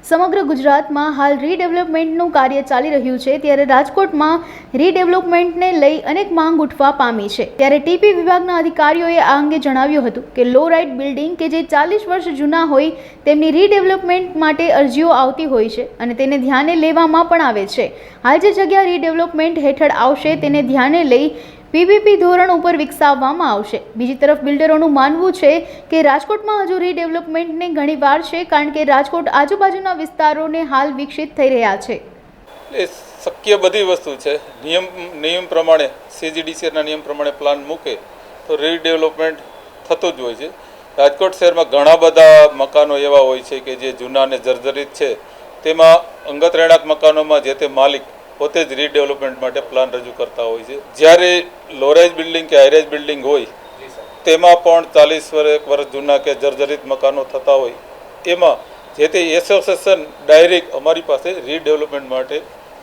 સમગ્ર ગુજરાતમાં હાલ રીડેવલપમેન્ટનું કાર્ય ચાલી રહ્યું છે ત્યારે રાજકોટમાં રીડેવલપમેન્ટને લઈ અનેક માંગ ઉઠવા પામી છે ત્યારે ટીપી વિભાગના અધિકારીઓએ આ અંગે જણાવ્યું હતું કે લો રાઇટ બિલ્ડિંગ કે જે 40 વર્ષ જૂના હોય તેમની રીડેવલપમેન્ટ માટે અરજીઓ આવતી હોય છે અને તેને ધ્યાને લેવામાં પણ આવે છે। હાલ જે જગ્યા રીડેવલપમેન્ટ હેઠળ આવશે તેને ધ્યાને લઈ પીપીપી ધોરણ ઉપર વિકસાવવામાં આવશે। બીજી તરફ બિલ્ડરોનું માનવું છે કે રાજકોટમાં હજુ રીડેવલપમેન્ટને ઘણી વાર છે કારણ કે રાજકોટ આજુબાજુના વિસ્તારોને હાલ વિકસિત થઈ રહ્યા છે। એ શક્ય બધી વસ્તુ છે। નિયમ પ્રમાણે સીજીડીસીના નિયમ પ્રમાણે પ્લાન મૂકે તો રીડેવલપમેન્ટ થતું જ હોય છે। રાજકોટ શહેરમાં ઘણા બધા મકાનો એવા હોય છે કે જે જૂના અને જર્જરિત છે, તેમાં અંગત રહેણાંક મકાનોમાં જે તે માલિક પોતે જ રીડેવલપમેન્ટ માટે પ્લાન રજૂ કરતા હોય છે। જ્યારે લોરાઇઝ બિલ્ડિંગ કે હાઈરાઇઝ બિલ્ડિંગ હોય તેમાં પણ 40 વર્ષ જૂના કે જર્જરિત મકાનો થતા હોય એમાં જે તે એસોસિએશન ડાયરેક્ટ અમારી પાસે રીડેવલપમેન્ટ માટે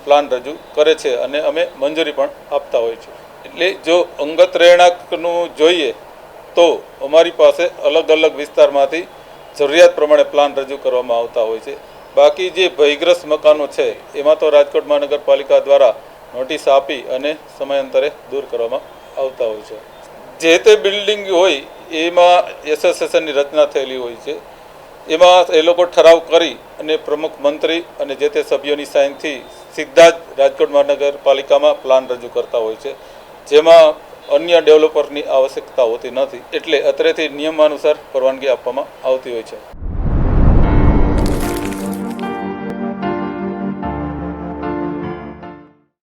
પ્લાન રજૂ કરે છે અને અમે મંજૂરી પણ આપતા હોય છે। એટલે જો અંગત રહેણાંકનું જોઈએ તો અમારી પાસે અલગ અલગ વિસ્તારમાંથી જરૂરિયાત પ્રમાણે પ્લાન રજૂ કરવામાં આવતા હોય છે। બાકી જે ભયગ્રસ્ત મકાનો છે એમાં તો રાજકોટ મહાનગરપાલિકા દ્વારા નોટિસ આપી અને સમયાંતરે દૂર કરવામાં આવતા હોય છે। જે તે બિલ્ડિંગ હોય એમાં એસોસિએશનની રચના થયેલી હોય છે, એમાં એ લોકો ઠરાવ કરી અને પ્રમુખ મંત્રી અને જે તે સભ્યોની સાઇનથી સીધા જ રાજકોટ મહાનગરપાલિકામાં પ્લાન રજૂ કરતા હોય છે, જેમાં અન્ય ડેવલપરની આવશ્યકતા હોતી નથી। એટલે અત્રેથી નિયમાનુસાર પરવાનગી આપવામાં આવતી હોય છે।